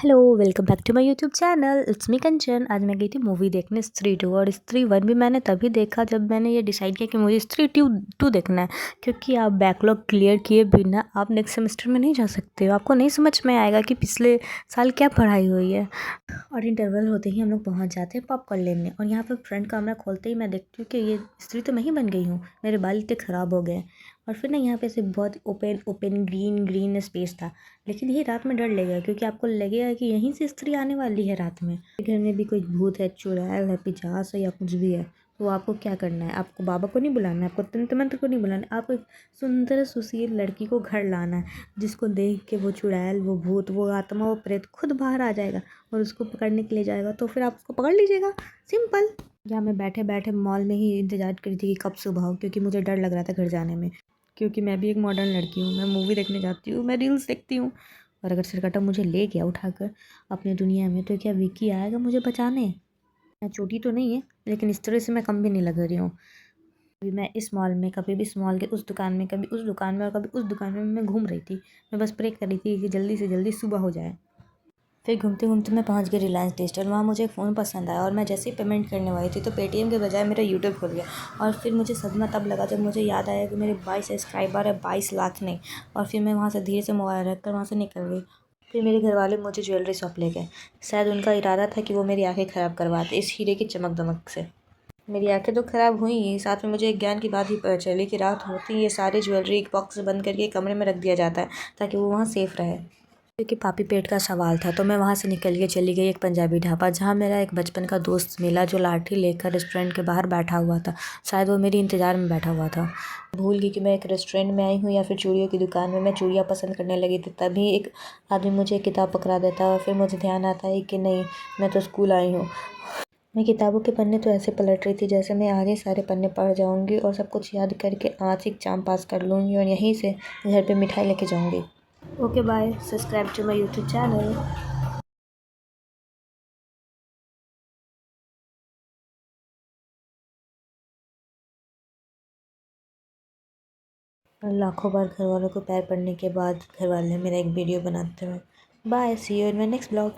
Hello, welcome back to my YouTube channel. It's me Kanchan. आज मैं गई थी मूवी देखने स्त्री 2, और स्त्री 1 भी मैंने तभी देखा जब मैंने ये डिसाइड किया कि मुझे स्त्री 2 देखना है। क्योंकि आप बैकलॉग क्लियर किए बिना आप नेक्स्ट सेमेस्टर में नहीं जा सकते हो। आपको नहीं समझ में आएगा कि पिछले साल क्या पढ़ाई हुई है। और इंटरवल होते ही हम लोग पहुंच जाते हैं पॉपकॉर्न लेने, और यहाँ पर फ्रंट कैमरा खोलते ही मैं देखती हूँ कि ये स्त्री तो मैं ही बन गई हूँ। मेरे बाल इतने ख़राब हो गए। और फिर ना यहाँ पे से बहुत ओपन ओपन ग्रीन स्पेस था। लेकिन ये रात में डर लगेगा, क्योंकि आपको लगेगा कि यहीं से स्त्री आने वाली है रात में। घर में भी कोई भूत है, चुड़ैल है, पिशाच है या कुछ भी है, तो आपको क्या करना है? आपको बाबा को नहीं बुलाना है, आपको तंत्र मंत्र को नहीं बुलाना है, आपको एक सुंदर सुशील लड़की को घर लाना है, जिसको देख के वो चुड़ैल, वो भूत, वो आत्मा, वो प्रेत खुद बाहर आ जाएगा और उसको पकड़ने के लिए जाएगा। तो फिर आप उसको पकड़ लीजिएगा। सिंपल। या मैं बैठे बैठे मॉल में ही इंतजार करी थी कि कब सुबह हो, क्योंकि मुझे डर लग रहा था घर जाने में। क्योंकि मैं भी एक मॉडर्न लड़की हूँ, मैं मूवी देखने जाती हूँ, मैं रील्स देखती हूँ। और अगर सिरकटा मुझे ले गया उठाकर अपनी दुनिया में, तो क्या विक्की आएगा मुझे बचाने? मैं छोटी तो नहीं है, लेकिन इस तरह से मैं कम भी नहीं लग रही हूँ। अभी मैं इस मॉल में, कभी भी इस मॉल के उस दुकान में, कभी उस दुकान में और कभी उस दुकान में मैं घूम रही थी। मैं बस प्रे कर रही थी कि जल्दी से जल्दी सुबह हो जाए। फिर घूमते घूमते मैं पहुंच गई रिलायंस डिजिटल। वहाँ मुझे एक फ़ोन पसंद आया, और मैं जैसे ही पेमेंट करने वाली थी तो पेटीएम के बजाय मेरा यूट्यूब खुल गया। और फिर मुझे सदमा तब लगा जब मुझे याद आया कि मेरे 22 सब्सक्राइबर है, 22 लाख नहीं। और फिर मैं वहाँ से धीरे से मोबाइल रख कर वहाँ से निकल गई। फिर मेरे घर वाले मुझे ज्वेलरी शॉप ले गए। शायद उनका इरादा था कि वो मेरी आंखें ख़राब करवाते इस हीरे की चमक दमक से। मेरी आंखें तो ख़राब हुई ही, साथ में मुझे एक ज्ञान की बात भी पता चली कि रात होती ही ये सारी ज्वेलरी एक बॉक्स से बंद करके कमरे में रख दिया जाता है, ताकि वो वहाँ सेफ़ रहे। क्योंकि पापी पेट का सवाल था, तो मैं वहाँ से निकल के चली गई एक पंजाबी ढाबा, जहाँ मेरा एक बचपन का दोस्त मिला, जो लाठी लेकर रेस्टोरेंट के बाहर बैठा हुआ था। शायद वो मेरी इंतज़ार में बैठा हुआ था। भूल गई कि मैं एक रेस्टोरेंट में आई हूँ या फिर चूड़ियों की दुकान में। मैं चूड़ियाँ पसंद करने लगी थी, तभी एक आदमी मुझे एक किताब पकड़ा देता है, और फिर मुझे ध्यान आता है कि नहीं, मैं तो स्कूल आई हूँ। मैं किताबों के पन्ने तो ऐसे पलट रही थी जैसे मैं आगे सारे पन्ने पढ़ जाऊँगी और सब कुछ याद करके आज एग्जाम पास कर लूँगी, और यहीं से घर पे मिठाई लेके जाऊँगी। Okay bye, subscribe to my YouTube channel. लाखों बार घर वालों को पैर पड़ने के बाद घर वाले मेरा एक वीडियो बनाते हुए। Bye, see you in my next blog.